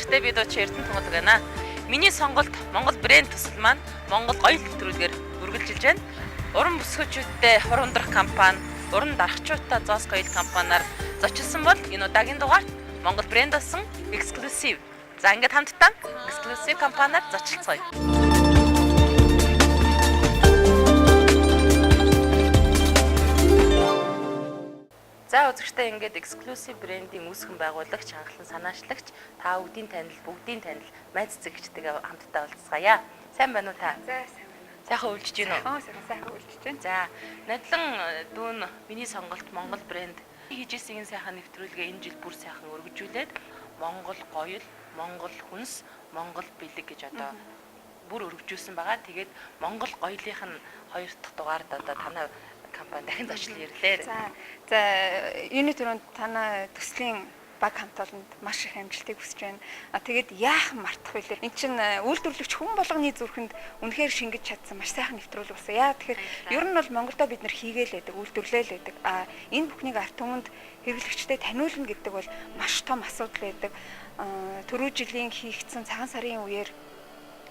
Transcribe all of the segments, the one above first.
үзэгчтэй бид очир Эрдэнэ тунгалаг байна. Миний сонголт Монгол брэнд төсөл маань Монгол гоё нэвтрүүлгээр үргэлжилж байна. Уран бүсгүүчүүдтэй хурундрах кампани, уран дарагчуудтай зоос гоёл компаниар зочилсон бол энэ удаагийн дугаарт Монгол брэнд болсон Exclusive. За ингээд хамтдаа Exclusive компаниар зочилцгоё. За үзэгчтэй ингээд Exclusive брэндийн үүсгэн байгуулагч, хангалан санаачлагч та бүгдийн танил майз зэгчтэйгээ хамтдаа уулзгаая. Сайн байна уу та? За сайн байна. Сайхан үйлчж гин үү? Сайхан үйлчж байна. За надлан дүүн миний сонголт Монгол брэнд хийжсэн энэ сайхан нэвтрүүлгээ энэ жил бүр сайхан өргөжүүлээд Монгол гоёл, Монгол хүнс, Монгол бэлэг гэж одоо бүр өргөжүүлсэн байгаа. Тэгээд Монгол гоёлынх нь 2 дахь дугаард одоо танай компани дахин зочлон ирлээ. За юуны түрүүнд танай төслийн баг хамт олонд маш их амжилтыг хүсэж байна. Тэгээд яахан мартах вэ? Энд чинь үйлдвэрлэгч хүн болгоны зүрхэнд үнэхээр шингэж чадсан маш сайхан нэвтрүүл болсон. Яа тэгэхээр ер нь бол Монголдо бид нэр хийгээл байдаг, үйлдвэрлээл байдаг. Энэ бүхнийг ард түмэнд хэрэглэгчдэд таниулна гэдэг бол маш том асуудал байдаг. Түрүү жилийн хийгдсэн цагаан сарын үеэр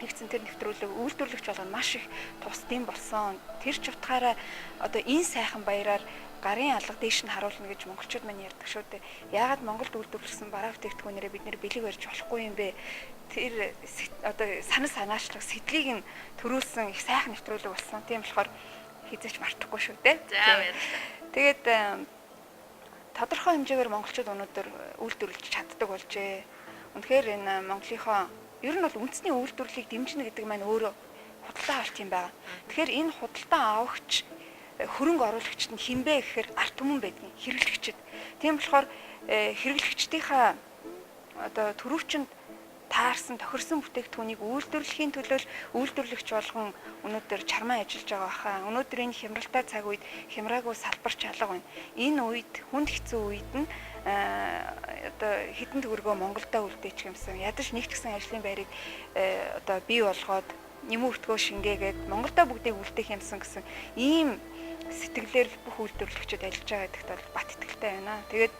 нэгдсэн тэр нэвтрүүлэг үйлдвэрлэгч болгоно маш их тусдсан болсон. Тэр ч утгаараа одоо энэ сайхан баяраар гарын алга дээш нь харуулна гэж монголчууд маань ярьдаг шүү дээ. Яагаад Монголд үйлдвэрлэсэн бараа бүтээгдэхүүнээрээ бид нэр бэлэг барьж болохгүй юм бэ? Тэр одоо санаа санаачлаг сэтлийг нь төрүүлсэн их сайхан нэвтрүүлэг болсон. Тийм болохоор хизээч мартахгүй шүү дээ. За баярлалаа. Тэгээд тодорхой хэмжээгээр монголчууд өнөөдөр үйлдвэрлэж чаддаг болжээ. Үнэхээр энэ Монголынхоо ер нь бол үндэсний үйлдвэрлэлийг дэмжинэ гэдэг маань өөрөө худалдаа авалт юм байна. Тэгэхээр энэ худалдаа авагч хөрөнгө оруулагчид нь хинбэ гэхээр ард түмэн байдгийн хэрэглэгчид. Тийм болохоор хэрэглэгчдийнхаа одоо төрөвчөнд таарсан тохирсон бүтээгдэхүүнийг үйлдвэрлэхийн төлөө үйлдвэрлэгч болгон өнөөдөр чармаа ажиллаж байгаа хаа. Өнөөдөр энэ хямралтай цаг үед хямраагүй салбарч алга байна. Энэ үед хүнд хэцүү үед нь одоо хэдэн төгрөгөө Монголдо үлдээчих юмсан. Ядаж нэг ч гэсэн ажлын байрыг одоо бий болгоод нэмэн өртгөө шингээгээд Монголдо бүгдийг үлдээх юмсан гэсэн ийм сэтгэлээр бүх үйлдвэрлэгчид ажиллаж байгаа гэдэгт бол бат итгэлтэй байна. Тэгээд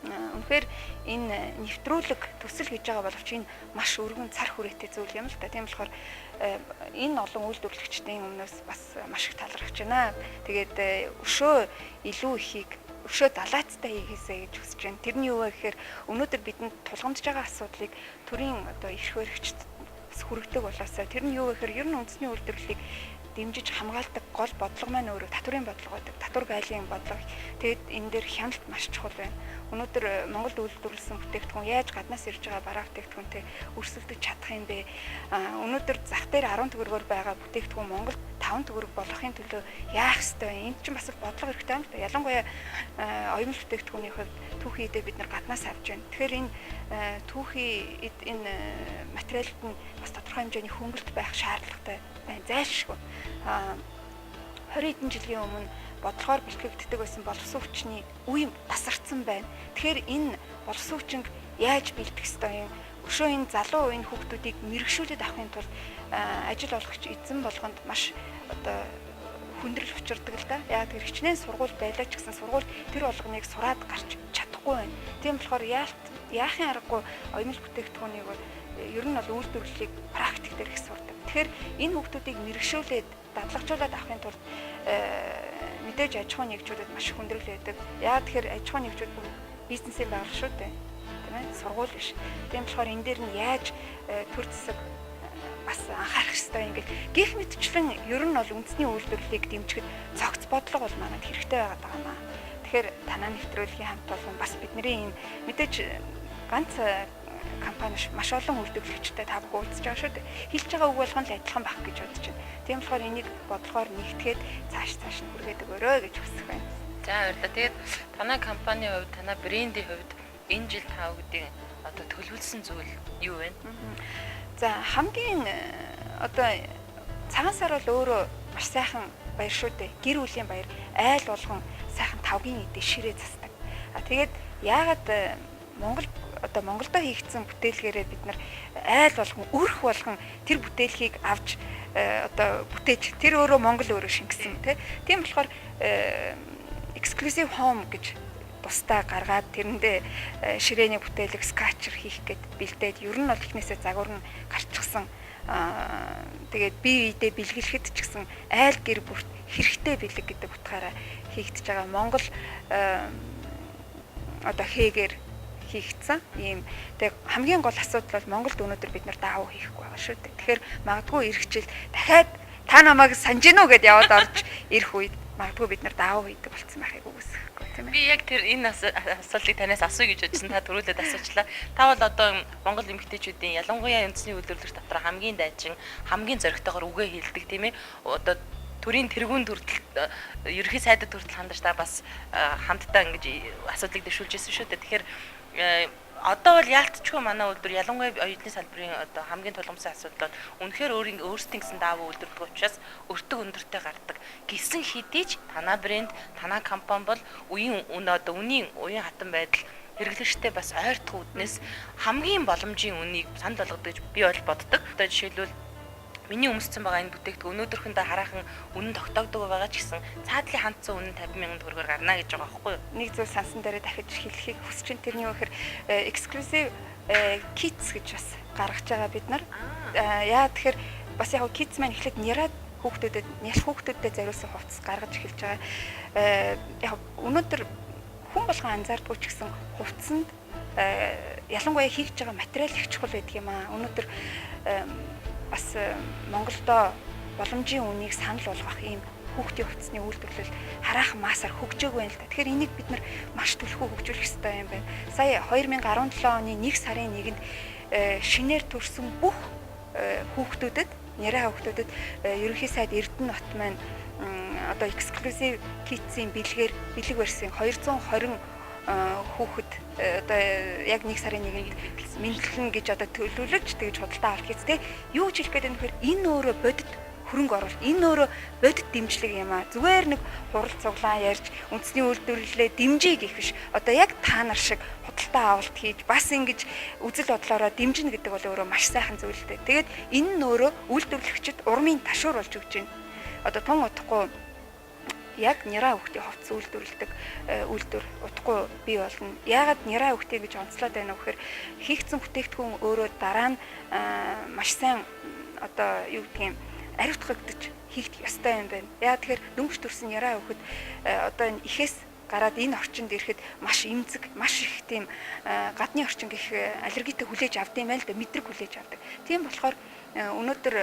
үнэхээр энэ нэвтрүүлэг төсөл хийж байгаа боловч энэ маш өргөн цар хүрээтэй зүйл юм л та. Тийм болохоор энэ олон үйлдвэрлэгчдийн өмнөөс бас маш их талархаж байна. Тэгээд өшөө илүү ихийг өшөө далаацтай хийгээсэй гэж хүсэж байна. Тэрний юу вэ гэхээр өнөөдөр бидэнд тулгамдж байгаа асуудлыг төрийн одоо эрх баригчд хүргэдэг болоосаа тэр нь юу вэ гэхээр ер нь үндэсний үйлдвэрлэлийг дэмжиж хамгаалдаг гол бодлого маань өөрөө татврын бодлого байдаг. Татвар гайлын бодлого. Тэгэд энэ дээр хяналт маш чухал байна. Өнөөдөр Монголд үйлдвэрлэсэн бүтээгдэхүүн яаж гаднаас ирж байгаа бараа бүтээгдэхүүнтэй өрсөлдөж чадах юм бэ? Өнөөдөр зах дээр 10 төгрөгөөр байгаа бүтээгдэхүүн Монголд 5 төгрөг болгохын төлөө яах ёстой вэ? Энд чинь бас бодлого хэрэгтэй юм л да. Ялангуяа оюун бүтээгдэхүүний хувьд түүхий эдээ бид нар гаднаас авч байна. Тэгэхээр энэ түүхий энэ материалд нь бас тодорхой хэмжээний хөнгөлт байх шаардлагатай байна. Зайлшгүй. 20 хэдэн жилийн өмнө бодлогоор бэлтгэгддэг байсан боловсон хүчний үе тасардсан байна. Тэгэхээр энэ боловсон хүчинг яаж бэлтгэх ёстой юм? Өшөө энэ залуу үеийн хүүхдүүдийг мэрэгшүүлээд авахын тулд ажил олгогч эзэн болгонд маш одоо хүндрэл учирдаг л да. Яг тэр хичнээн сургууль байлаа ч гэсэн сургууль тэр болгоныг сураад гарч чадахгүй байна. Тийм болохоор яахын аргагүй оюун бүтээгдэхүүнийг бол ер нь бол үйлдвэрлэлийг практик дээр их сурдаг. Тэгэхээр энэ хүүхдүүдийг мэрэгшүүлээд дадлагжуулаад авахын тулд мэдээж аж ахуйн нэгжүүдэд маш хүндрэл байдаг. Яагаад тэгэхээр аж ахуйн нэгжүүд бизнесийн байгууллага шүү дээ. Тийм ээ, сургууль биш. Тийм болохоор энэ дээр нь яаж төр засаг бас анхаарах хэрэгтэй ингээд гэх мэтчлэн ер нь бол үндэсний үйлдвэрлэлийг дэмжихэд цогц бодлого бол манад хэрэгтэй байгаад байгаа маа. Тэгэхээр танаа нэвтрүүлгийн хамт олон бас бидний энэ мэдээж ганц компани маш олон үйлдвэрлэгчтэй та бүхэн уулзж байгаа шүү дээ. Хэлж байгаа үг болгон л адилхан байх гэж бодож байна. Тийм болохоор энийг бодлогоор нэгтгээд цааш нь хүргээд өгөөрэй гэж хүсэх байна. За баярлалаа. Тэгээд танай компанийн хувьд, танай брендийн хувьд энэ жил та бүгдийн одоо төлөвлөсөн зүйл юу вэ? За хамгийн одоо цагаан сар бол өөрөө маш сайхан баяр шүү дээ. Гэр бүлийн баяр, айл болгон сайхан тавгийн эдээ ширээ засдаг. Тэгээд яагаад Монголдо хийгдсэн бүтээлгээрээ бид нар айл болгон өрх болгон тэр бүтээлхийг авч одоо бүтээж тэр өөрөө Монгол өөрөө шингэсэн тийм болохоор Exclusive Home гэж тусдаа гаргаад тэрэндээ ширээний бүтээлэг скатчер хийх гээд бэлдээд ер нь бол эхнээсээ загвар нь гарчихсан. Тэгээд бие биедээ бэлгэлэхэд ч гэсэн айл гэр бүрт хэрэгтэй бэлэг гэдэг утгаараа хийгдэж байгаа. Монгол одоо хээгээр хийгдсэн ийм тэг хамгийн гол асуудал бол Монголд өнөөдөр бид нар даавуу хийхгүй байгаа шүү дээ. Тэгэхээр магадгүй ирэх жил дахиад та намайг санаж гинөө гэдээ яваад орж ирэх үед магадгүй бид нар даавуу хийдэг болцсон байхыг үгүйсэхгүй тийм ээ. Би яг тэр энэ асуултыг танаас асууя гэж бодсон. Та түрүүлээд асуучлаа. Та бол одоо Монгол эмэгтэйчүүдийн ялангуяа үндэсний үйлдвэрлэлт дотор хамгийн дайчин, хамгийн зоригтойгоор үгээ хэлдэг тийм ээ. Одоо төрийн тэргүүн төрөлд ерөнхий сайдад хүртэл хандаж та бас хамтдаа ингэж асуудлыг дэвшүүлж ирсэн шүү дээ. Тэгэхээр одоо бол яалтчгүй манай үйлдвэр ялангуяа оюутны салбарын одоо хамгийн тулгымсан асуудал бол үнэхээр өөрсдийн гэсэн даавуу үйлдвэрлэдэг учраас өртөг өндөртэй гардаг. Гэсэн хэдий ч танаа брэнд, танаа компани бол үеийн үеийн хатан байдал хэрэглэгчтэй бас ойртох үүднээс хамгийн боломжийн үнийг санд болгодог гэж би бол боддог. Одоо жишээлбэл миний өмссөн байгаа энэ бүтээгдэхүүн өнөөдөрхөндөө хараахан үнэн тогтоогддог байгаа ч гэсэн цаадлын хандсан үнэн 50,000 төгрөгөөр гарна гэж байгаа байхгүй юу? Нэг зүйл сансан дээр дахиж хэлхийг хүсэж байна. Тэрний үхээр exclusive kits гэж бас гаргаж байгаа бид нар. Яа тэгэхээр бас яг kits маань эхлээд няраад хүүхдүүдэд зориулсан хувцас гаргаж эхэлж байгаа. Яг өнөөдөр хүн болгон анзаардгүй ч гэсэн хувцсанд ялангуяа хийж байгаа материал их чухал байдаг юм аа. Өнөөдөр бас Монголдо боломжийн үнийг санал болгох ийм хүүхдийн хувцсны үйлдвэрлэл хараахан масаар хөгжөөгүй байна л да. Тэгэхээр энийг бид нар маш түлхүү хөгжүүлэх хэрэгтэй юм байна. Сая 2017 оны 1 сарын 1-нд шинээр төрсэн бүх хүүхдүүдэд, няраа хүүхдүүдэд ерөнхий сайд Эрдэнэ нот маань одоо exclusive kits-ийн бэлэг барьсан 220 хүүхэд одоо яг 1 сарын 1-нд мэдлэн гэж одоо төлөвлөж тэгж худалдаа авалт хийц. Юу ч хэлэх гээд байна гэхээр энэ өөрөө бодит хөрөнгө оруулалт, энэ өөрөө бодит дэмжлэг юм аа. Зүгээр нэг хурал цуглаан ярьж үндэсний үйлдвэрлэлээ дэмжиж гэх биш. Одоо яг та нар шиг худалдаа авалт хийж бас ингэж үзэл бодлороо дэмжинэ гэдэг бол өөрөө маш сайхан зүйл дээ. Тэгээд энэ нь өөрөө үйлдвэрлэгчид урмын ташуур болж өгч байна. Одоо тун утгагүй яг няраа хүүхдийн хувцас үйлдвэрлэдэг үйлдвэр утгагүй бий болно. Яагаад няраа хүүхдээ гэж онцлоод байна вэ гэхээр хийгдсэн бүтээгдэхүүн өөрөө дараа нь маш сайн одоо юу гэдгийг ариутгагдаж хийгдэх ёстой юм байна. Яа тэгэхээр дөнгөж төрсэн няраа хүүхэд одоо ихээс гараад энэ орчинд ирэхэд маш эмзэг, маш их тийм гадны орчин гэх аллергитэй хүлээж авд юм байл да, мэдрэг хүлээж авдаг. Тийм болохоор өнөөдөр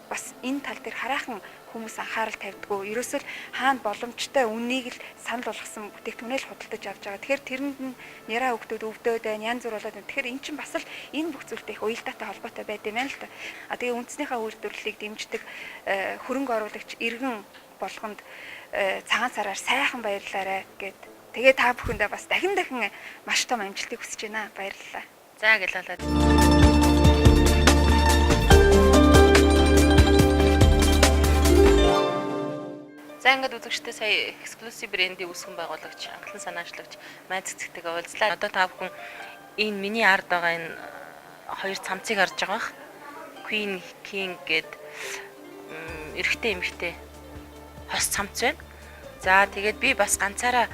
бас энэ тал дээр хараахан хүмүүс анхаарал тавьдгүй. Ерөөсөө хаана боломжтой үнийг л санал болгосон бүтээгдэхүүнээ л худалдаж авч байгаа. Тэгэхээр тэрэнд нь няраа хүүхдүүд өвдөд байна, янз бүр болоод байна. Тэгэхээр эн чинь бас л энэ бүх зүйлтэй их уялдаатай холбоотой байд юм байна л да. Тэгээ үндснийхээ үйлдвэрлэлийг дэмждэг хөрөнгө оруулагч иргэн болгонд цагаан сараар сайхан баярлалаа гэд. Тэгээ та бүхэндээ бас дахин маш том амжилтыг хүсэж байна. Баярлалаа. За гэлээ. За ингээд үзэгчтэй сая exclusive брендийн үүсгэн байгуулагч, хангалан санаачлагч Май цэцэгтэйгээ уулзлаа. Одоо та бүхэн энэ миний ард байгаа энэ хоёр цамцыг харж байгаа бах. Queen King гэд эрэгтэй эмэгтэй хос цамц байна. За тэгээд би бас ганцаараа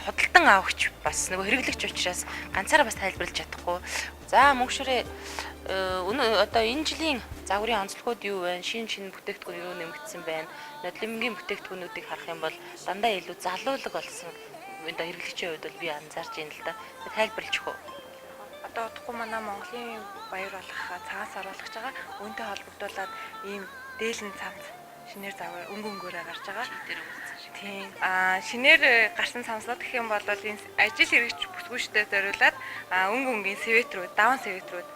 худалдан авахч бас нөгөө хэрэглэгч учраас ганцаараа бас тайлбарлаж чадахгүй. За мөнгөшрээ одоо энэ жилийн загварын онцлогуд юу вэ? Шинэ бүтээгдэхүүн юу нэмэгдсэн байна? Нодлимгийн бүтээгдэхүүнүүдийг харах юм бол дандаа илүү залуулаг болсон. Одоо хэрэглэгчийн хувьд бол би анзаарч байна л да. Тайлбарлаж өгөө. Одоо удахгүй манай Монголын баяр болох цагаан сар болгож байгаа. Үүнтэй холбогдуулаад ийм дээлэн цамц шинээр загвар өнгөнгөөрөө гарч байгаа. Тийм. Шинээр гарсан цамцлаад гэх юм бол энэ ажил хэрэгч бүсгүйчдэд зориулаад өнгөнгийн светрүүд, даун светрүүд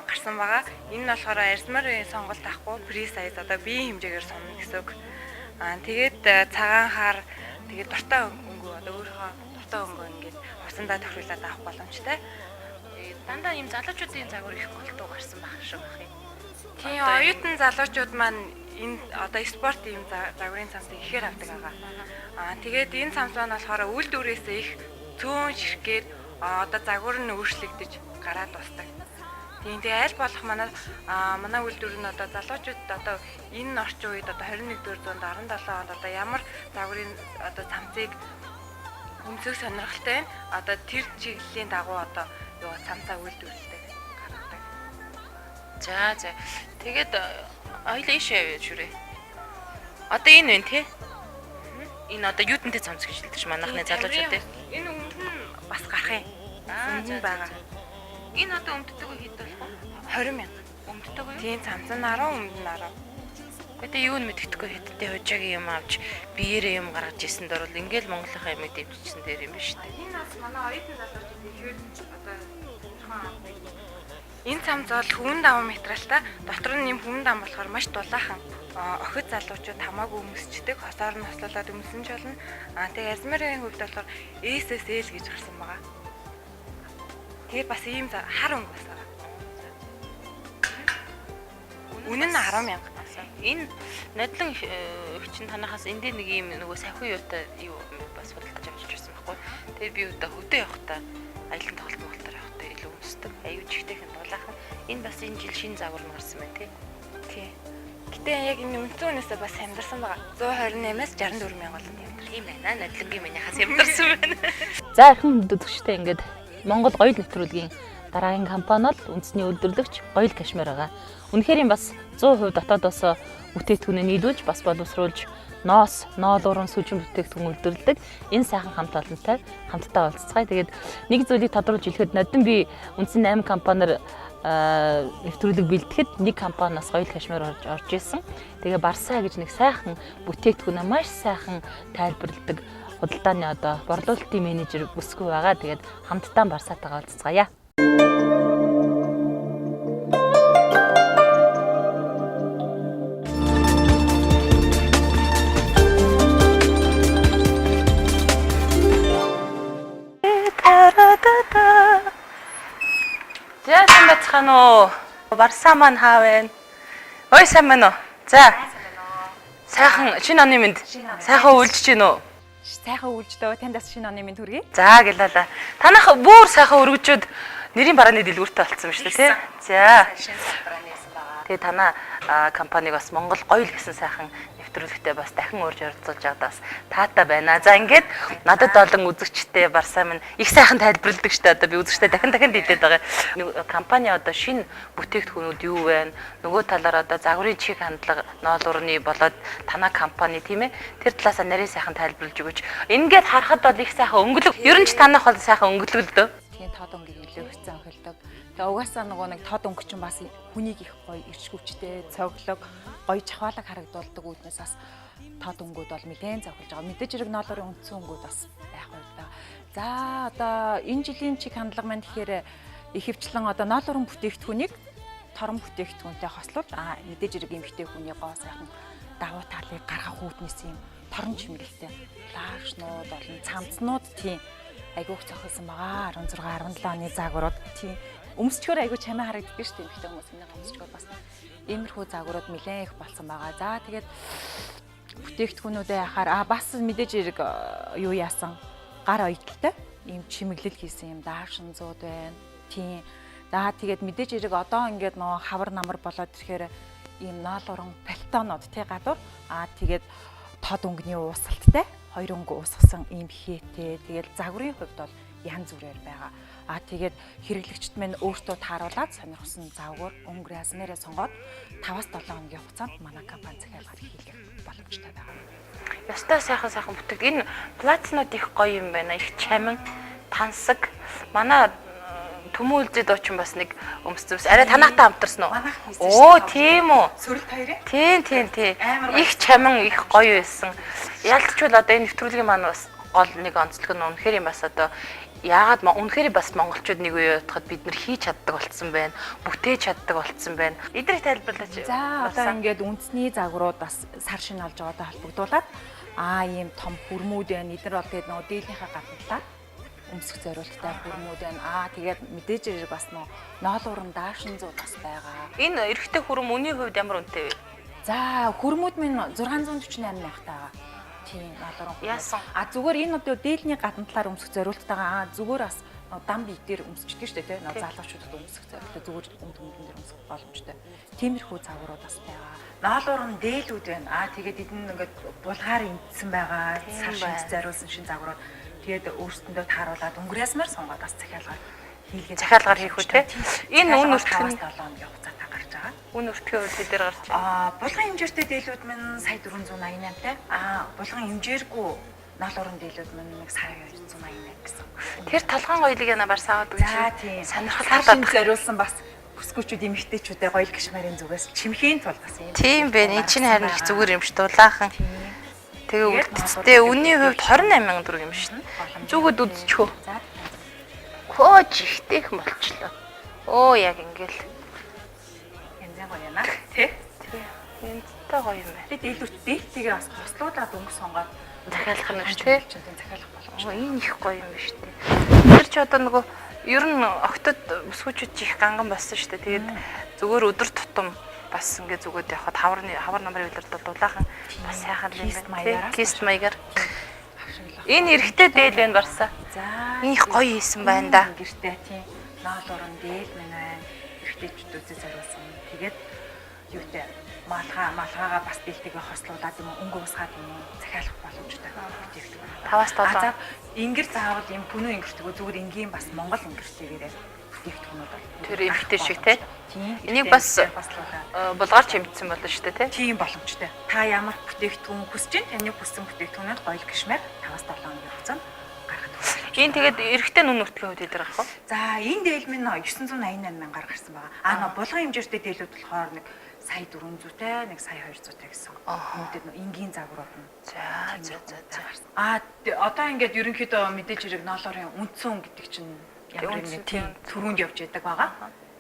гарсан байгаа. Энэ нь болохоор арьсмарын сонголт авахгүй фри сайз одоо биеийн хэмжээгээр сумна гэсэн үг. Тэгээд цагаан хар тэгээд дуртай өнгөө одоо өөрийнхөө дуртай өнгөө ингээд усандаа тохируулаад авах боломжтой. Дандаа ийм залуучуудын загвар их голтуу гарсан байх шиг байх юм. Тийм, оюутан залуучууд маань энэ одоо спорт ийм загварын цамцыг ихээр авдаг байгаа. Тэгээд энэ цамц маань болохоор үйлдвэрээсээ их цөөн ширхгээд одоо загвар нь өөрчлөгдөж гараад тусдаг. Тийм, тэгээ аль болох манай үйлдвэр нь одоо залуучууд одоо энэ орчин үед одоо 21-р зуунд 17 онд одоо ямар загварын одоо цамцыг Өмсөх сонирхолтой байна. Одоо тэр чиглэлийн дагуу одоо юу цамцаа үйлдвэрлэдэг гаргадаг. За. Тэгээд хоёул ийшээ шүрээ. Одоо энэ вэ те? Энэ одоо юудэнтэй цамц гэж хэлдэг ш манайхны залуучууд те. Энэ өмнө нь бас гарах юм. Өмнө байгаа. Энэ одоо өмддөг үе хэд болох вэ? 20,000. Өмддөг үе? Тийм цамц нь 10, өмнө нь 10. Гэтэ юу мэддэхгүй хэдтэй хужаагийн юм авч биеэрээ юм гаргаж ирсэнд орвол ингээл Монголынхаа юм дэмжижсэн дээр юм ба шүү дээ. Энэ бас манай оюутан залуучууд ихээр одоо энэ цамц бол хүвэн даван материалтай. Дотор нь юм хүвэн дан болохоор маш дулаахан. Охид залуучууд хамаагүй өмсчдэг. Хосоор нь хослуулаад өмсөн ч болно. Тэгээ Азмерийн хувьд болохоор SSL гэж гарсан байгаа. Тэгээ бас ийм хар өнгө бас байгаа. Үнэн нь 10,000. Энэ надлан хүчин танахаас эндээ нэг юм нөгөө сахиу юутай юу бас худалдаж авчиж ирсэн байхгүй. Тэгээд би өдөө хөдөө явахдаа аялын тоглолт малтаар явахдаа илүү өмсдөг. Аюу жигтэйхэн дулаахан. Энэ бас энэ жил шинэ загвар нь гарсан байна тий. Гэтэ яг энэ үндсэн үнээсээ бас хямдарсан байгаа. 128-аас 64,000 болон хямдар. Тийм байна. Надлангийн минийхаас хямдарсан байна. За эрхэм хөдөлгөгчтэй ингээд Монгол гоёл нэвтрүүлгийн дараагийн компани бол үндэсний үйлдвэрлэгч Гоёл Кашмир байгаа. Үнэхээр юм бас 100% дотоодоос бүтээгдэхүүнээ нийлүүлж бас боловсруулж ноол уран сүжин бүтээгдэхүүн үйлдвэрлэдэг энэ сайхан хамт олонтой хамтдаа уулзцгаая. Тэгээд нэг зүйлийг тодруулж хэлэхэд нодон би үндсэн 8 компаниар нэвтрүүлэг бэлтгэхэд нэг компаниас Гоёл Кашмир орж ирсэн. Тэгээ Барсаа гэж нэг сайхан бүтээгдэхүүнээ маш сайхан тайлбарладаг худалдааны одоо борлуулалтын менежер бүсгүй байгаа. Тэгээд хамтдаа Барсаатайгаа уулзцгаая. За сайн бацхан уу. Барсаа маань хаа вэ? Ой сайн мань уу. За. Сайхан шинэ оны минь. Сайхан үйлдэж гин үү? Сайхан үйлждөө танд бас шинэ оны минь хүргэе. За гэлээ. Танах бүр сайхан өргөжөөд нэрийн барааны дэлгүүртэй болсон байна шүү дээ тий. За. Тэгээ танаа компаниг бас Монгол Гоёл гэсэн сайхан нэвтрүүлэгтээ бас дахин урьж оролцуулж байгаадаа бас таатай байна. За ингээд надад олон үзэгчтэй Барсаа минь их сайхан тайлбарладаг шүү дээ. Одоо би үзэгчтэй дахин дийдээд байгаа. Компани одоо шинэ бүтээгдэхүүнүүд юу вэ? Нөгөө талаар одоо загварын чиг хандлага ноол урны болоод танаа компани тийм ээ. Тэр талаас нарийн сайхан тайлбарлаж өгөөч. Ингээд харахад бол их сайхан өнгөлөг. Ер нь ч танах бол сайхан өнгөлөг л дөө. Тийм тод өнгөийг илүү хэцэн охилдог. Тэгээ угаасаа нөгөө нэг тод өнгө чинь бас хүнийг их гоё ирч хүчтэй, цоглог, гоё чахвалаг харагдуулдаг үүднээс бас тод өнгүүд бол нэлээд зовхолж байгаа. Мэдээж хэрэг ноолорын үндсэн өнгүүд бас байх байх да. За одоо энэ жилийн чиг хандлага маань тэгэхээр ихэвчлэн одоо ноолорын бүтээгдэхүүнийг торон бүтээгдэхүүнтэй хослуулж мэдээж хэрэг эмхтэй хүний гоо сайхан давуу талыг гаргах үүднээс юм торон чимэглэлтэй лаашнууд болон цамцнууд тийм айгуух цохилсон байгаа. 16 17 оны загварууд тийм өмсчгөр айгуу чамаа харагддаг шүү дээ. Эмхтэй хүмүүс энэ өмсчгөр бас иймэрхүү загварууд нэлээд их болсон байгаа. За тэгээд бүтээгдэхүүнүүдээ яхаар бас мэдээж хэрэг юу яасан гар оёдолтой ийм чимэглэл хийсэн юм даашинзууд байна. Тийм. За тэгээд мэдээж хэрэг одоо ингээд нөө хавар намар болоод ирэхээр ийм ноолорон пальтонууд тий гадуур тэгээд тод өнгөний уусалттай хоёр өнгө уусгасан ийм хээтэй. Тэгээд загварын хувьд бол янз бүрээр байгаа. Тэгээд хэрэглэгчд минь өөртөө тааруулаад сонирхсан загвар өнгө Азмерээ сонгоод 5-7 хоногийн хугацаанд манай компани захиалгаар хийх боломжтой байгаа. Ястай сайхан бүтээг. Энэ платинууд их гоё юм байна. Их чамин, тансаг. Манай Төмөн үлзэд очин бас нэг өмсцөөс арай танаатай хамтарсан уу? Оо тийм үү. Сөрөлт хоёрын? Тийм. Их чамин, их гоё байсан. Ялцчвал одоо энэ нэвтрүүлгийн маань бас гол нэг онцлог нь үнэхээр юм бас одоо яагаад үнэхээр бас монголчууд нэг үе бодоход бид нар хийж чаддаг болцсон байна. Бүтээж чаддаг болцсон байна. Эдрийг тайлбарлаач. За одоо ингээд үндэсний загварууд бас сар шинэ олж байгаатай холбогдуулаад ийм том хүрмүүд байна. Эдгээр бол тэгээд нөгөө дийлийнхаа гадналаа өмсөх зорилттой хүрмүүд байна. Тэгээд мэдээж хэрэг бас ноол уран даашинзууд бас байгаа. Энэ эрэгтэй хүрм үний хувьд ямар үнэтэй вэ? За хүрмүүд минь 648 мянган таа. Тийм ноол уран. Яасан? Зүгээр энэ одоо дээлний гадна талаар өмсөх зорилттойгаа зүгээр бас дан бие дээр өмсчихдээ шүү дээ тий. Залуучуудад өмсөх зорилттой зүгээр өмдөн дээр өмсөх боломжтой. Тиймэрхүү загварууд бас байгаа. Ноол уран дээлүүд байна. Тэгээд эдэн ингээд булгаар имтсэн байгаа. Сар шинж зориулсан шин загварууд. тэгээд өөрсөндөө тааруулаад өнгөрөөсмөр сонгоод бас захиалгаар хийлгээд Захиалгаар хийх үү те. Энэ үн өртгөн 7 хоногийн хугацаатай гарч байгаа. үн өртгийн хувьд дээр гарч байна. Булган хэмжээртэй дээлүүд минь сая 488-тай. Булган хэмжээргүй ноолуурын дээлүүд минь нэг сая 288 гэсэн. Тэр толгойн гоёлыг яна барсаад За үзье. тийм. Сонирхолтой зориулсан бас бүсгүүчүүд эмэгтэйчүүдээ гоёл гişмэрийн зүгээс чимхийн тулд бас юм. Тийм бэ. Энд чинь харин их зүгээр юм ш дулаахан. Тэгээ үлдцтэй үнийн хувьд 28,000 төгрөг юм шин. Зүгүүд үзчихөө. За. Кооч ихтэйх болчлоо. Оо яг ингээл. Янзын гоё яана. Тэ? Энэтэй гоё юм байна. Тэгээд дээлтийгээ бас хослуулаад өнгө сонгоод Захиалах нь шүү те. захиалах боломж. Оо энэ их гоё юм ба шүү дээ. Тэр ч одоо нөгөө ер нь октод бүсгүүчүүд их ганган болсон шүү дээ. Тэгээд зүгээр өдөр тутам бас ингээ зүгөөд явхад хавар намрын үйлрэлд дулаахан бас сайхан юм байна. Кист маягаар. Энэ эрэгтэй дээл байна барсаа. За. Энэ их гоё хийсэн байна да. Гэртээ тийм ноолуурын дээл мэн байна. Эрэгтэйчүүдээ зориулсан. Тэгээд юутэй малгаагаа бас дээлтэйгээ хослуулаад юм өнгө усгаад юм захиалах боломжтой бүтээгдэхүүн. 5-7. За ингэр заавал юм пүнүү ингэртгөө зүгээр энгийн бас Монгол ингэртэйгээрээ бүтээгдэхүүнүүд бол Тэр эмхтэй шиг те. тийм. Энийг бас хослуулаад булгаар чимдсэн болно шүү дээ те. тийм боломжтой. Та ямар бүтээгдэхүүн хүсэж чинь таны хүссэн бүтээгдэхүүнүүд гоёл гişмээр 5-7 хоногийн хугацаанд гаргах туслах. Энэ тэгээд эрэгтэй нүн өртгийн хувьд дээр ах уу? За энэ дээл минь 988 мянгаар гарсан байгаа. Булган хэмжээртэй дээлүүд болохоор нэг сая 400-тай, нэг сая 200-тай гэсэн. Үүнтэй энгийн загварууд нь. За. Одоо ингээд ерөнхийдөө мэдээж хэрэг ноолуурын үндсэн гэдэг чинь ямар нэг тийм түрүүнд явж яадаг байгаа.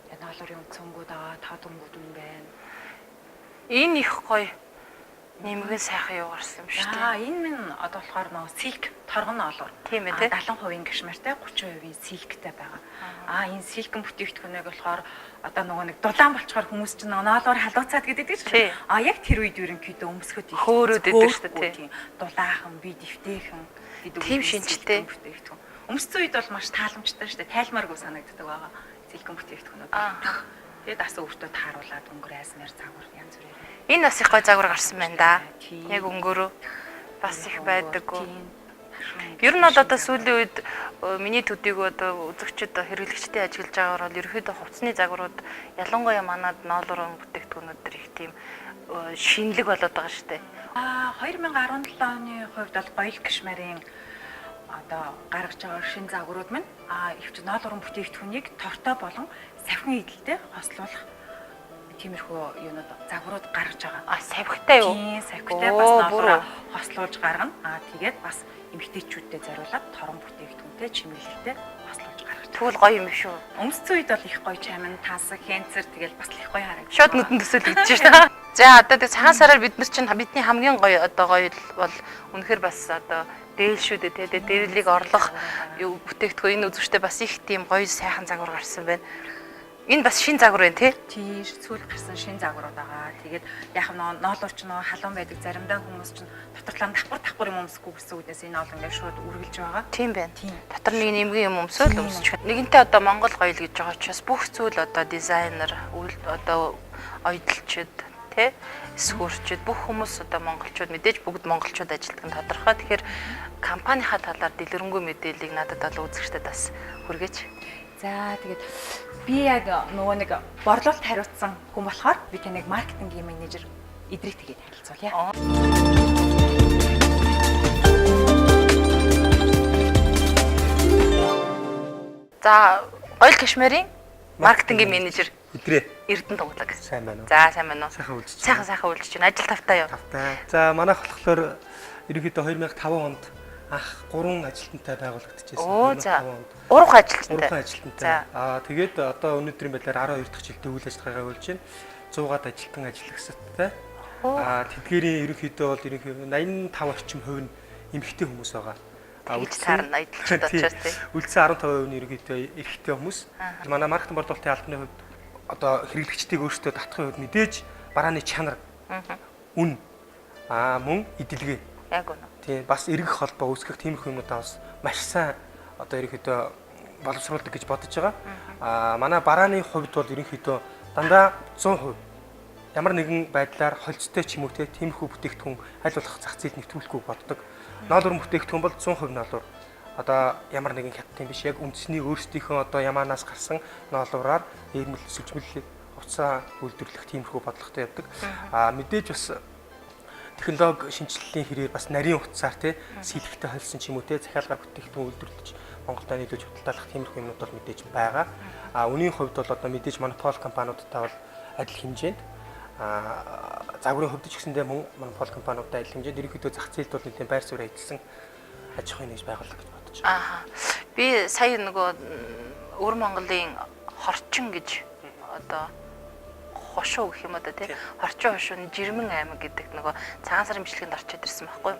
Тэгээд ноолуурын үндсэнгүүд байгаа, тод өнгүүд юм байна. Энэ их гоё нэмгэн сайхан яваарсан юм шүү дээ. Энэ минь одоо болохоор нөө силк торгон ноолуур. Тийм ээ тий. 70% гişмэртэй 30% силктэй байгаа. Энэ силкэн бүтээгдэхүүнийг болохоор одоо нөгөө нэг дулаан болчоор хүмүүс чинь ноолуур халууцаад гэдэг чинь. Яг тэр үед ерөнхийдөө өмсгөд их хөөрөөд идэв шүү дээ тий. Дулаахан, би дэвтэйхэн гэдэг тийм шинжтэй бүтээгдэхүүн. Өмссөн үед бол маш тааламжтай шүү дээ. Тайлмааргүй санагддаг байгаа. Силкэн бүтээгдэхүүнүүд. Тэгээд бас өөртөө тааруулаад өнгөр айснаар загвар янз бүрээр. Энэ бас их гоё загвар гарсан байна да. Яг өнгөрөө бас их байдаггүй. Ер нь бол одоо сүүлийн үед миний төдийг одоо үзэгчд хэрэглэгчтэй ажиглаж байгаагаар бол ерөөхдөө хувцсны загварууд ялангуяа манад ноолуурын бүтээгдэхүүнүүд төр их тийм шинэлэг болоод байгаа шүү дээ. 2017 оны хувьд бол гоёл гişмэрийн одоо гаргаж байгаа шинэ загварууд маань өвч ноолуурын бүтээгдэхүүнийг тортой болон савхин идэлтэй хослуулах тиймэрхүү юунууд загварууд гаргаж байгаа. Савхтай юу? Тийм, савхтай бас ноолуураа хослуулж гаргана. Тэгээд бас эмэгтэйчүүдтэй зориулаад торон бүтээгдэхүүнтэй чимэглэлтэй хослуулж гаргаж. Тэгвэл гоё юм шүү. Өмсцэн үед бол их гоё чамин, тасаг, хэнцэр тэгэл бас их гоё харагдаж. Шууд нүдэн төсөөлөгдөж шүү дээ. За одоо тэг цагаан сараар бид нар чинь бидний хамгийн гоё одоо гоё бол үнэхээр бас одоо дээл шүү дээ те. Дээлийг орлох бүтээгдэхүүн энэ үзүүштэй бас их тийм гоё сайхан загвар гарсан байна. Энэ бас шин загвар байна тий? Тийм, сүүл гарсан шин загварууд байгаа. Тэгээд яг ноолуур ч нөө халуун байдаг заримдаа хүмүүс ч дотор давхар юм өмсөхгүй гэсэн үгнээс энэ ол ингээд шууд үргэлж байгаа. Тийм байна. Дотор нэг нэмгийн юм өмсөөл өмсөж. Нэгэнтээ одоо Монгол гоёл гэж байгаа учраас бүх зүйл одоо дизайнер, одоо оёдлчид тий? Эсвэрчид бүх хүмүүс одоо монголчууд мэдээж бүгд монголчууд ажилладаг нь тодорхой. Тэгэхээр компанийнхаа талаар дэлгэрэнгүй мэдээллийг надад бол үзэгчдэд бас хүргэж. За тэгээд би яг нөгөө нэг борлуулалт хариуцсан хүн болохоор би таныг маркетингийн менежер Идрийг тэгээд танилцуулъя. За, гоёл гişмэрийн маркетингийн менежер Идрээ. Эрдэнэ Туглаг. Сайн байна уу? За, сайн байна уу? Сайхан үйлдэж. Сайхан үйлдэж байна. Ажил тавтай юу? Тавтай. За, манайх болохоор ерөнхийдөө 2005 онд анх 3 ажилтнтай байгуулагдчихсан. Оо за. 3 ажилтнтай. 3 ажилтнтай. Тэгээд одоо өнөөдрийн байдлаар 12 дахь жилдээ үйл ажиллагаагаа явуулж байна. 100-аад ажилтан ажиллагчтай. Тэдгээрийн ерөнхийдөө бол 85 орчим хувь нь эмэгтэй хүмүүс байгаа. Үлдсэн 80 очиж тий. Үлдсэн 15% нь ерөнхийдөө эрэгтэй хүмүүс. Манай маркетинг борлуулалтын албаны хувьд одоо хэрэглэгчдийг өөрсдөө татахын хувьд мэдээж барааны чанар, үн, мөн эдэлгээ. Яг үнэ. Тийм бас эргэх холбоо үүсгэх тиймэрхүү юмудаа бас маш сайн одоо ерөнхийдөө боловсруулдаг гэж бодож байгаа. Манай барааны хувьд бол ерөнхийдөө дандаа 100% ямар нэгэн байдлаар холцтой ч юм уу тиймэрхүү бүтээгдэхүүн аль болох зах зээлд нэвтрүүлэхгүй боддог. Ноолуурын бүтээгдэхүүн бол 100% ноолуур. одоо ямар нэгэн хятад юм биш, яг үндэсний өөрсдийнхөө одоо ямаанаас гарсан ноолуураар ирмэл сүжмэл хувцас үйлдвэрлэх тиймэрхүү бодлоготой явдаг. Мэдээж бас технологи шинжилгээний хэрээр бас нарийн утсаар тий сэлэхтэй холсон ч юм уу тий захиалгаар бүтээгдэхүүн үйлдвэрлэж Монголд нийлүүлж худалдаалах тиймэрхүү юмнууд бол мэдээж байгаа. Үнийн хувьд бол одоо мэдээж монопол компаниудтай бол адил хэмжээнд загварын хувьд ч гэсэндээ мөн монопол компаниудтай адил хэмжээнд ерөнхийдөө зах зээлд бол нэг байр суурь эзэлсэн аж ахуйн нэгж байгууллага гэж бодож байна. Би сая нөгөө өвөр Монголын хорчин гэж одоо хошуу гэх юм одоо тий хорчин хошууны Жирмэн аймаг гэдэг нөгөө цагаан сарын бичлэгэнд орчод ирсэн байхгүй.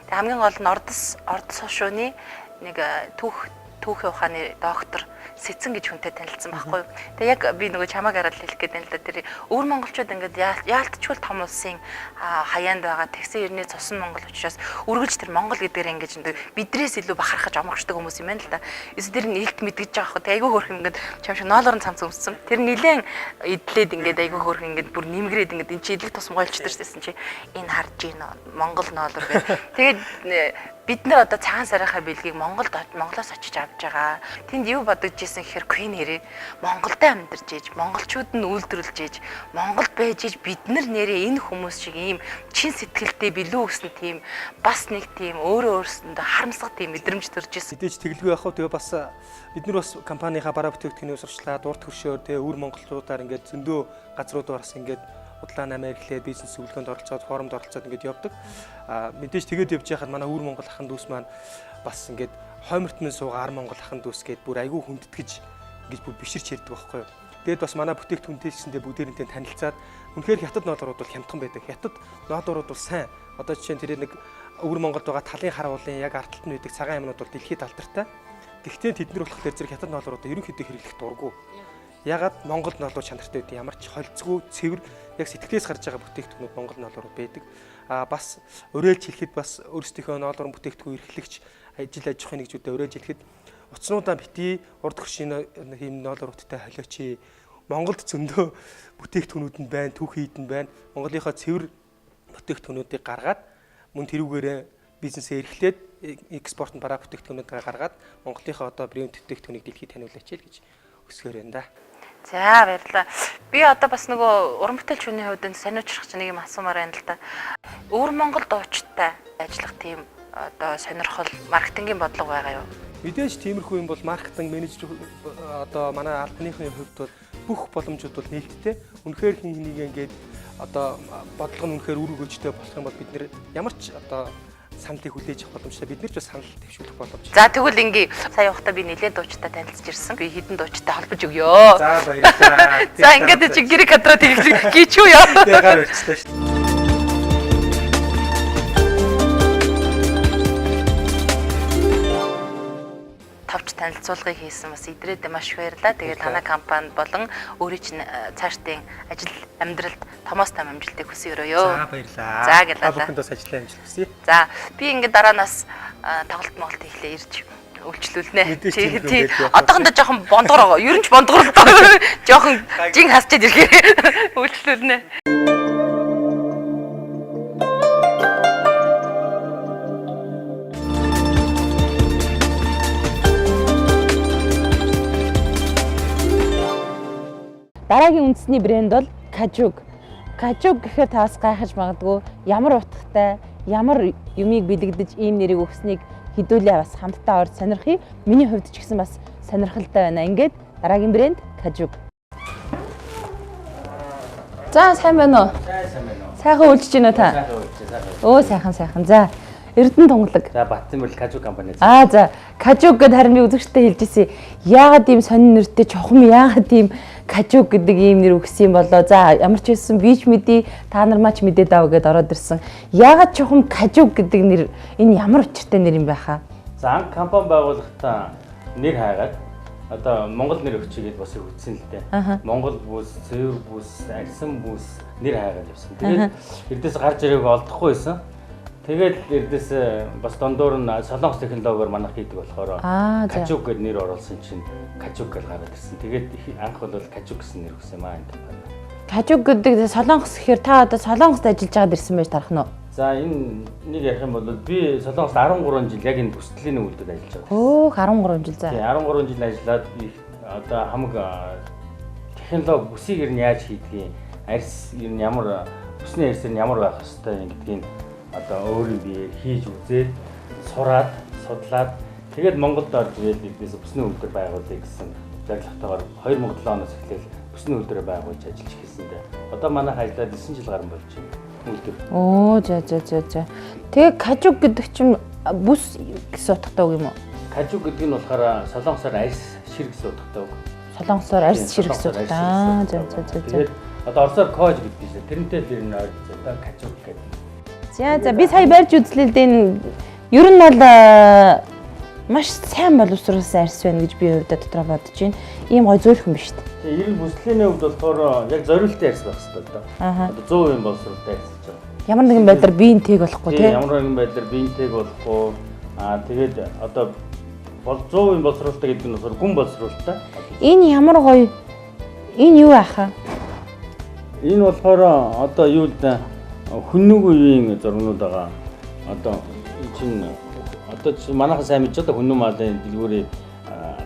Тэг хамгийн гол нь ордос хошууны нэг түүхийн ухааны доктор Сэцэн гэж хүнтэй танилцсан байхгүй. Тэгээ яг би нөгөө чамайг хараад хэлэх гээд байна л да. Тэр өвөр монголчууд ингээд яалтчгүй том улсын хаяанд байгаа тэгсэн ирний цусан монгол учраас үргэлж тэр монгол гэдгээр ингэж бидрээс илүү бахархаж оморчдаг хүмүүс юм байна л да. Эсвэл тэр нэлт мэдгэж байгаа хөө. Тэг айгүй хөөрхөн ингээд чам шиг ноолорон цамц өмссөн. Тэр нилээн идлээд ингээд айгүй хөөрхөн ингээд бүр нэмгрээд ингээд энэ чи идлэг тусам гойлчдэрсэн чи энэ харж ийн монгол ноолор гэх. Тэгээд бид нар одоо цагаан сарынхаа бэлгийг Монголоос очиж авч байгаа. Тэнд юу бодож ирсэн гэхээр Queen хэрэг Монголд амьдарч ийж, монголчууд нь үйлдвэрлэж ийж, Монголд байж ийж бид нар нэрээ энэ хүмүүс шиг ийм чин сэтгэлтэй билүү гэсэн тийм бас нэг тийм өөрөө өөрсөндөө харамсах тийм мэдрэмж төрж ирсэн. Мэдээж тэглгүй явах. Тэгээ бас бид нар бас компанийнхаа бараа бүтээгдэхүүний сурчлаа, урт хөршөөр тэгээ өвөр монголчуудаар ингээд зөндөө газруудаар бас ингээд удлаан Америклээ бизнес зөвлөгөөнд оролцоод форумд оролцоод ингээд явдаг. Мэдээж тэгээд явж байхад манай өвөр монгол ахын дүүс маань бас ингээд хоймортны сууга ар монгол ахын дүүс гээд бүр айгүй хүндэтгэж ингэж бүр биширч ярьдаг байхгүй юу. Тэгээд бас манай бүтээгдэхүүнтэй гэсэндээ бүгдээрээ танилцаад үнэхээр хятад ноолорууд бол хямдхан байдаг. Хятад ноолорууд бол сайн. Одоо жишээ нь тэр нэг өвөр Монголд байгаа талын хар уулын яг ард талд нь байдаг цагаан юмнууд бол дэлхийд алдартай. Гэхдээ тэд нар болохоор зэрэг хятад ноолоруудаа ерөнхийдөө хэрэглэх дурггүй. Ягаад Монгол ноолор чанартай байдаг ямар ч холцгүй цэвэр яг сэтгэлээс гарч байгаа бүтээгдэхүүнүүд Монгол ноолорууд байдаг. Бас уриалж хэлэхэд бас өөрсдийнхөө ноолорын бүтээгдэхүүн эрхлэгч ажил аж ахуйн нэгжүүдэд уриалж хэлэхэд утаснуудаа бити урд хөршийн хийм ноолоруудтай холиоч. Монголд зөндөө бүтээгдэхүүнүүд нь байна, түүхийд нь байна. Монголынхаа цэвэр бүтээгдэхүүнүүдийг гаргаад мөн тэрүүгээрээ бизнесээ эрхлээд экспортын бараа бүтээгдэхүүнүүдээ гаргаад Монголынхаа одоо брэнд бүтээгдэхүүнийг дэлхийд таниулаач л гэж өсгөр байна да. За баярлалаа. Би одоо бас нөгөө уран бүтээлч хүний хувьд сониучрах чинь нэг юм асуумаар байна л да. Өвөр Монгол дуучтай ажиллах тийм одоо сонирхол маркетингийн бодлого байгаа юу? Мэдээж тиймэрхүү юм бол маркетинг менежер одоо манай албаныхын хувьд бол бүх боломжууд бол нээлттэй. Үнэхээр хин хэнийг ингээд одоо бодлого нь үнэхээр үр өгөөжтэй болох юм бол бид нэр ямар ч одоо саналыг хүлээж авах боломжтой. Бид нар ч бас санал төвшүүлэх боломжтой. За тэгвэл ингээ сая явахдаа би нэлээд дуучтай танилцж ирсэн. Би хідэн дуучтай холбож өгье. За баярлалаа. За ингээд чи гэрэг кадраа хийчихв яа. Ягаар өрчтэй шүү. Тавч танилцуулгыг хийсэн бас идрээд маш их баярлалаа. Тэгээд танай компанид болон өөрийн чинь цаашдын ажил амьдралд томоос том амжилтыг хүсье өрөөё. За баярлалаа. За гэлээ. Бүхэнд бас ажлын амжилт хүсье. За би ингээд дараанаас тоглолт моголт ихлэ ирж үйлчлүүлнэ. Тий. Одоохондоо жоохон бондгор байгаа. Ер нь ч бондгор л доо. Жоохон жин хасчаад ирэхээр үйлчлүүлнэ. Дараагийн үндэсний брэнд бол Кажуг. Кажуг гэхээр та бас гайхаж магадгүй ямар утгатай, ямар юмыг бэлэгдэж ийм нэрийг өгснийг хэдүүлээ бас хамтдаа орж сонирхъя. Миний хувьд ч гэсэн бас сонирхолтой байна. Ингээд дараагийн брэнд Кажуг. За сайн байна уу? Сайн байна уу? Сайхан үйлчж байна уу та? Сайхан үйлчээ, сайхан. Өө сайхан. За Эрдэнэ тунгалаг. За Батцэнбэл Кажуг компани. За Кажуг гэдээ харин би үзэгчтэй хэлж ирсэн. Яагаад ийм сонин нэртэй чухам яагаад ийм Кажуг гэдэг ийм нэр өгсөн юм болоо. За ямар ч байсан би ч мэдээ та нар маач мэдээд аваа гэдээ ороод ирсэн. Яагаад чухам Кажуг гэдэг нэр энэ ямар учиртай нэр юм бэ хаа? За анх компани байгуулахдаа нэр хайгаад одоо Монгол нэр өгчигээд бас хүссэн л дээ. Монгол бүс, цэвэр бүс, агсан бүс нэр хайгаад явсан. Тэгээд эрдээс гарч ирээг олдохгүй байсан. Тэгээд эрдээс бас дондуур нь солонгос технологиор манайх хийдэг болохоор Кажуг гэдэг нэр оруулсан чинь Кажуг гэж гараад ирсэн. Тэгээд анх бол Кажуг гэсэн нэр өгсөн юм аа энэ компани. Кажуг гэдэг солонгос гэхээр та одоо солонгост ажиллаж байгаад ирсэн байж тарах нь уу? За энэ нэг ярих юм бол би Солонгост 13 жил яг энэ бүсдлийн үйлдвэрт ажиллаж байгаа. Өө 13 жил за. Тийм 13 жил ажиллаад одоо хамаг технологи бүсийг ер нь яаж хийдгийг, арьс ер нь ямар бүсний арьс нь ямар байх хэвээр гэдгийг одоо өөрийн биеэр хийж үзээд сураад, судлаад тэгээд Монголд орж ирээд биднээс бүсний үйлдвэр байгуулъя гэсэн зорилготойгоор 2007 оноос эхлээл бүсний үйлдвэр байгуулж ажиллаж эхэлсэндээ одоо манайх ажиллаад 9 жил гарсан болж байна. Үйлдвэр. Оо за. Тэгээ кажук гэдэг чинь бүс гэсэн утгатай үг юм уу? Кажук гэдэг нь болохоор солонгосоор арьс шир гэсэн утгатай үг. Солонгосоор арьс шир гэсэн утгатай. За. Тэгээд одоо орсоор кож гэдэг чинь тэрнтэй тэр нь ойрцоо одоо кажук гэдэг. За би сая барьж үзлээ л дээ. Ер нь бол маш сайн боловсруулсан арьс байна гэж би хувьдаа дотроо бодож байна. Ийм гой зөөлхөн биш үү? Тэгээ ер нь бүслэлийн хувьд болохоор яг зориултын арьс байх хэрэгтэй л да. Одоо 100% боловсруулалтын арьс гэж байна. Ямар нэгэн байдлаар биентэйг болохгүй тийм. Ямар нэгэн байдлаар биентэйг болохгүй. Тэгээд одоо 100% боловсруулалтаа гэдэг нь болохоор гүн боловсруулалтаа. Энэ ямар гоё. Энэ юу аахаа? Энэ болохоор одоо юу л да хүннүг үеийн зургнууд байгаа. Одоо чинь манайхан сайн мэдж одоо хүннү малын дэлгүүрийн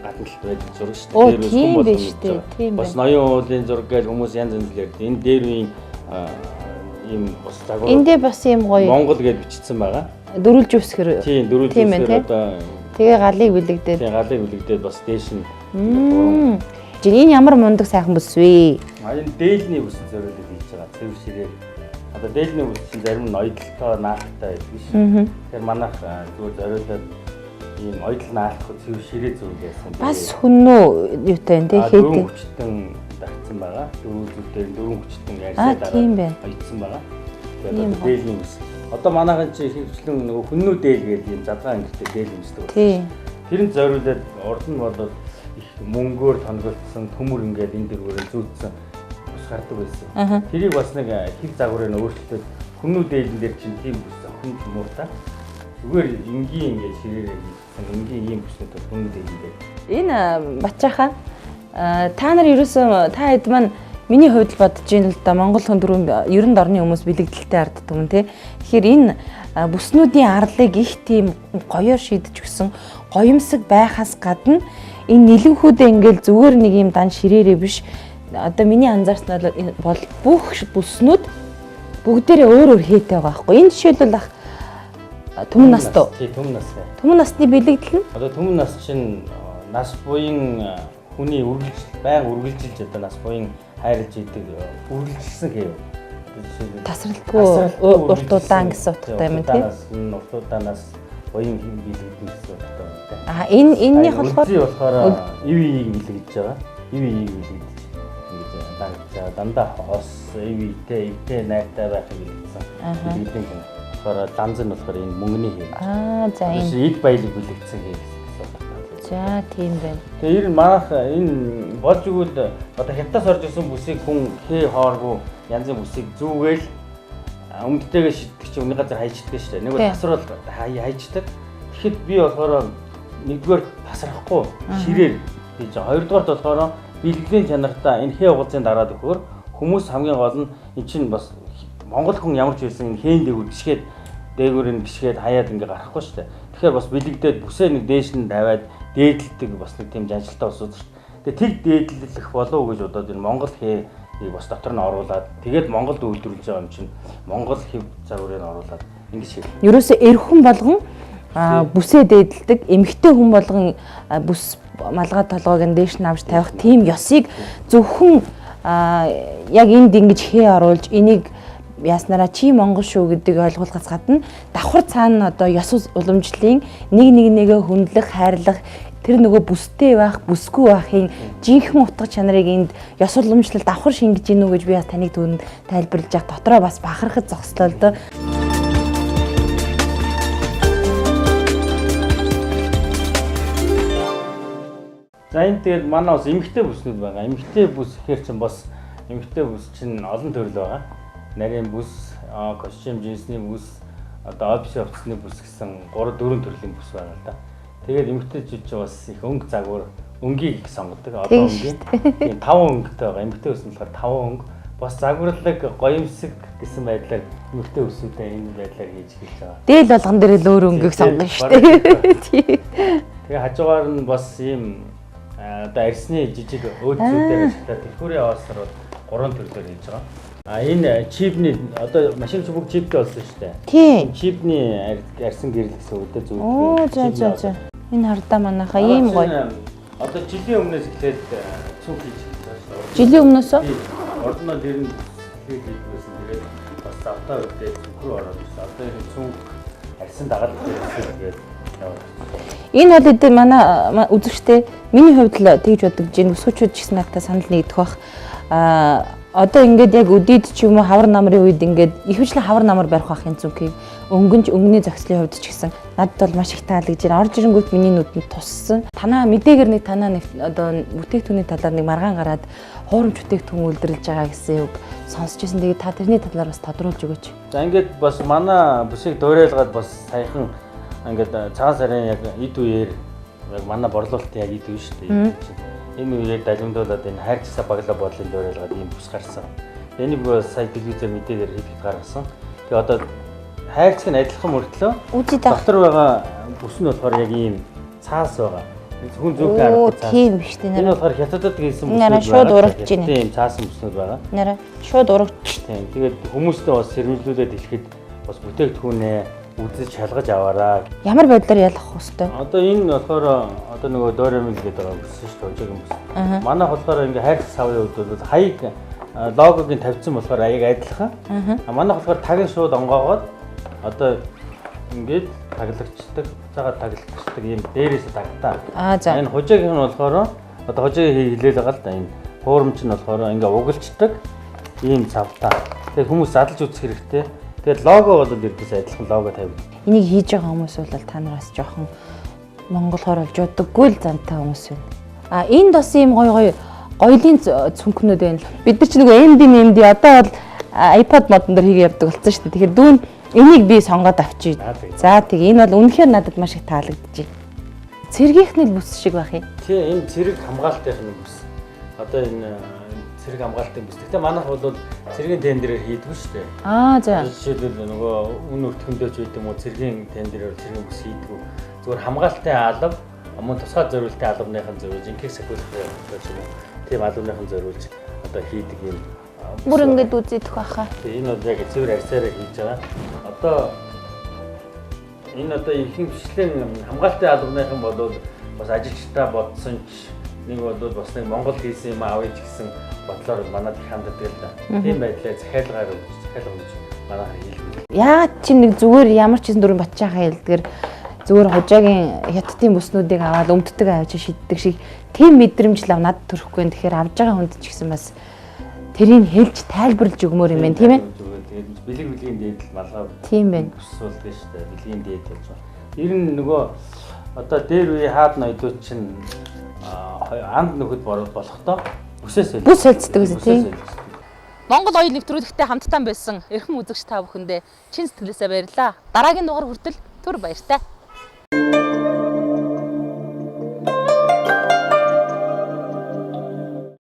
гадна талд байдаг зураг шүү дээ. Тийм биш үү? Тийм бас ноён уулын зураг гэж хүмүүс янз янз ярьдаг. Энэ дээр үеийн ийм бас загвар. Эндээ бас ийм гоё Монгол гэж бичсэн байгаа. Дөрүлж үсгэр. Тийм дөрүлж үсгэр одоо тэгээ галыг бэлэгдээд. Тийм галыг бэлэгдээд бас дээш нь. Энэ ямар мундаг сайхан бүс вэ? Энэ дээлний бүс зориулж хийж байгаа. Цэвэр ширээ. Одоо дээлний бүс чинь зарим нь ойдлолтой наалттай байдаг шүү. Тэгэхээр манайх зүгээр зориулаад ийм ойдол наалтах цэвэр ширээ зүүн гэсэн. Бас хүннүү юутай энэ тий дөрвөн хүчтэн дагцсан байгаа. Дөрвөн хүчтэн ярьсаад ойдсан байгаа. Тэгээд дээлний бүс. Одоо манайхан чи хөвчлэн нөгөө хүннүү дээл гэдэг юм задгаан ангитай дээл юмсдаг. Тий. Тэрэнд зориулаад урд нь болоод их мөнгөөр тоногдсон төмөр ингээд энэ дэргүүрээ зүүцсэн ус гардаг байсан. Тэрийг бас нэг хил загварыг өөрчлөлтөд хүннүү дээлэн дээр чинь тийм бүс хүн муу та. Зүгээр энгийн ингээд ширээрээ хийсэн энгийн ийм бүснүүд хүннүү дээлэн дээр. Энэ Батчаахан та нар ерөөсөө та хэд маань миний хувьд бодож ийн л да Монгол хүн дөрөв 90 орны хүмүүс бэлэгдэлтэй арддаг юм тий. Тэгэхээр энэ бүснүүдийн арлыг их тийм гоёор шийдэж өгсөн гоёмсог байхаас гадна энэ нэлэнхүүдээ ингээл зүгээр нэг юм дан ширээрээ биш одоо миний анзаарснаар бол бүх бүснүүд бүгдээрээ өөр өөр хийтэй байгаа байхгүй. Энэ жишээлбэл ах түмэн настуу. Тий түмэн нас. Түмэн насны бэлэгдэл нь одоо түмэн нас чинь нас буян хүний байнга үргэлжилж одоо нас буян хайрлж идэг үргэлжилсэн гэв. Тасралтгүй уртудаан гэсэн утгатай юм тий. Уртудаанаас буян бэлэгдэн гэсэн утгатай байна. Энийх болохоор ивийг бэлэгдэж байгаа. Ивийг бэлэгдэж ингэж дандаа хос ивтэй найртай байх бэлэгдсэн. Бэлэгдэн юм. Тэгэхээр данз нь болохоор энэ мөнгөний хэмжээ. За энэ эд баялаг бэлэгдсэн гэсэн. За тийм байна. Тэгээ ер нь манайх энэ болж игэл одоо хятадаас орж ирсэн бүсийг хүн хээ хооргүй янзын бүсийг зүүгээл өмдтэйгээ шиддэг чинь өмнө газар хайчдаг шүү дээ. Нэг бол тасрал хайчдаг. Тэгэхэд би болохоор нэгдүгээр тасрахгүй ширээр хийж байгаа. Хоёрдугаарт болохоор бэлгэлийн чанартаа энэ хээ угaalцын дараад өгөхөөр хүмүүс хамгийн гол нь эн чинь бас Монгол хүн ямар ч байсан энэ хээн дээгүүр гიშгээд дээгүүрийн гიშгээд хаяад ингээ гарахгүй шүү дээ. Тэгэхээр бас бэлэгдээд бүсээ нэг дээш нь тавиад дээдлдэг бас нэг тийм жанжалтай бас үүдэж шүү дээ. Тэгээ тэг дээдлэх болов уу гэж бодоод энэ Монгол хээ бас дотор нь оруулаад тэгээд Монголд үйлдвэрлэж байгаа юм чинь Монгол хэв загварыг оруулаад ингэж хийх. Ерөөсөө эр хүн болгон бүсээ дээдлдэг, эмэгтэй хүн болгон бүс малгай толгойг нь дээш нь авч тавих тийм ёсыг зөвхөн яг энд ингэж хээ оруулж энийг яснараа чи Монгол шүү гэдгийг ойлгуулахаас гадна давхар цаана одоо ёс уламжлалын нэгээ хүндлэх, хайрлах тэр нөгөө бүстэй байх, бүсгүй байхын жинхэнэ утга чанарыг энд ёс уламжлал давхар шингэж гинүү гэж би бас таныг түүнд тайлбарлаж яг дотроо бас бахархаж зогслоо л доо. За энэ тэгээд манай бас эмэгтэй бүснүүд байгаа. Эмэгтэй бүс гэхэр чинь бас эмэгтэй бүс чинь олон төрөл байгаа. Нарийн бүс, костюм джинсний бүс, одоо офис офисны бүс гэсэн 3-4 төрлийн бүс байгаа л да. Тэгээд эмэгтэйчүүд ч бас их өнгө загвар, өнгийг их сонгодог. Одоо өнгийн 5 өнгөтэй байгаа. Эмэгтэй бүс нь болохоор 5 өнгө, бас загварлаг гоёмсог гэсэн байдлаар эмэгтэй хүмүүстэй энэ байдлаар хийж эхэлж байгаа. Дээл болгон дээр л өөр өнгөг сонгоно шүү дээ. Тэгээ хажуугаар нь бас ийм одоо арьсны жижиг өөдзүүдээр ажиллаад дэлгүүрийн аваасаар бол 3 төрлөөр хийж байгаа. Энэ чипний одоо машин чүбэг чиптэй болсон шүү дээ. Тийм. Чипний арьсан гэрэл гэсэн үгтэй зүйл. Оо за. Энэ хардаа манайхаа ийм гоё. Одоо жилийн өмнөөс эхлээд цүнх хийж байгаа. Жилийн өмнөөс ордноо дэр нь хийгээсэн. Тэгээд бас завтаа үдээ цүнх рүү ороод ирсэн. Одоо энэ цүнх арьсан дагаад ирсэн. Энэ бол эдгээр манай үзэгчтэй миний хувьд л тэгж боддог чинь өсгөөчүүд ч гэсэн надад санал нэгдэх бах. Одоо ингээд яг өдийд ч юм уу хавар намрын үед ингээд ихэвчлэн хавар намар барих бахын зүгхийг өнгөнч өнгөний зохицлын хувьд ч гэсэн надад бол маш их таалагдж байна. Орж ирэнгүүт миний нүдэнд туссан. Танаа мэдээгээр нэг танаа нэг одоо бүтээгдэхүүний талаар нэг маргаан гараад хуурамч бүтээгдэхүүн үйлдвэрлэж байгаа гэсэн үг сонсч байсан. Тэгээд та тэрний талаар бас тодруулж өгөөч. За ингээд бас манай бүсийг дуурайлгаад бас саяхан ингээд цагаан сарын яг эд үеэр яг манай борлуулалтын яг эд үе шүү дээ. Энэ үеэр далимдуулаад энэ хайрцагсаа баглаа бодлын дуурайлгаад ийм бүс гарсан. Энийг сая телевизээр мэдээгээр хийхэд гаргасан. Тэгээ одоо хайрцаг нь адилхан мөртлөө дотор байгаа бүс нь болохоор яг ийм цаас байгаа. Хүн зүгт харагдаж. Тийм биш үү нэрэ. Энэ болохоор хятадд хийсэн бүс. Нэрэ шууд урагч байна. Тийм цаасан бүснүүд байгаа. Нэрэ шууд урагч. Тийм. Тэгээд хүмүүстээ бас сэрэмжлүүлээд хэлэхэд бас бүтээгдэхүүнээ үзэж шалгаж аваарай. Ямар байдлаар ялах хэвээр? Одоо энэ болохоор одоо нөгөө дооремил гэдэг байгаа бүс шүү дээ, хожоогийн бүс. Манайх болохоор ингээ хайрц савын үед бол хаяг логогийн тавьсан болохоор аяг адилхан. Манайх болохоор тагийг шууд онгоогоод одоо ингээд таглагчдаг, цагаат таглагчдаг ийм дээрээс тагтаа. За. Энэ хожоогийн нь болохоор одоо хожоогийн хилээл байгаа л да. Энэ хуурамч нь болохоор ингээ угалчдаг ийм цавтаа. Тэгээд хүмүүс задлж үзэх хэрэгтэй. Тэгээд лого бол ердөөс адилхан лого тавьдаг. Энийг хийж байгаа хүмүүс бол та нараас жоохон монголоор олж удаггүй л зантай хүмүүс байна. Энд бас ийм гоё гоёлын цүнхнүүд байна. Бид нар ч нөгөө MD одоо бол iPad модон дээр хийгээ явдаг болсон шүү дээ. Тэгэхээр дүүн энийг би сонгоод авчий. За тэг энэ бол үнэхээр надад маш их таалагдчих. Цэргийнхний бүс шиг байх юм. Тийм энэ цэрэг хамгаалтын бүс. Одоо энэ цэрэг хамгаалтын бүс. Гэхдээ манайх бол цэргийн тендерээр хийдэг шүү дээ. За. Жишээлбэл нөгөө үн өртгөндөөч үед юм уу цэргийн тендерээр цэргийн бүс хийдэг. Зүгээр хамгаалтын алба мөн тусгай зориултын албаныхан зориулж инкийг сахиулах гэж юм уу. Тийм албаныхан зориулж одоо хийдэг юм. Бүр ингэж үзэгдэх байхаа. Энэ бол яг цэвэр арьсаараа хийж байгаа. Одоо энэ одоо ихэнх бичлэн хамгаалтын албаныхан бол бас ажилчдаа бодсон ч нэг бол бас нэг Монгол хийсэн юм авъя гэсэн бодлоор манад их ханддаг л да. Тийм байдлаар захиалгаар өгч манайхаар хийлгэн. Яагаад чи нэг зүгээр ямар ч дүрэн батчаахаа хэлдгэр зүгээр хожоогийн хятадын бүснүүдийг аваад өмддөг авч шиддэг шиг тийм мэдрэмж л надад төрөхгүй. Тэгэхээр авж байгаа хүнд ч гэсэн бас тэрийг хэлж тайлбарлаж өгмөр юм байна тийм ээ. Тэгээд бэлгийн дээд л малгай. Тийм байна. Бүсүүлдэг шүү дээ. Бэлгийн дээд болж байна. Ер нь нөгөө одоо дээр үе хаад ноёдууд чинь анд нөхөд болохдоо бүсээс бүс солилцдог гэсэн тийм. Монгол оюун нэвтрүүлэгтээ хамтдаа байсан эрхэм үзэгч та бүхэндээ чин сэтгэлээсээ баярлалаа. Дараагийн дугаар хүртэл түр баяртай.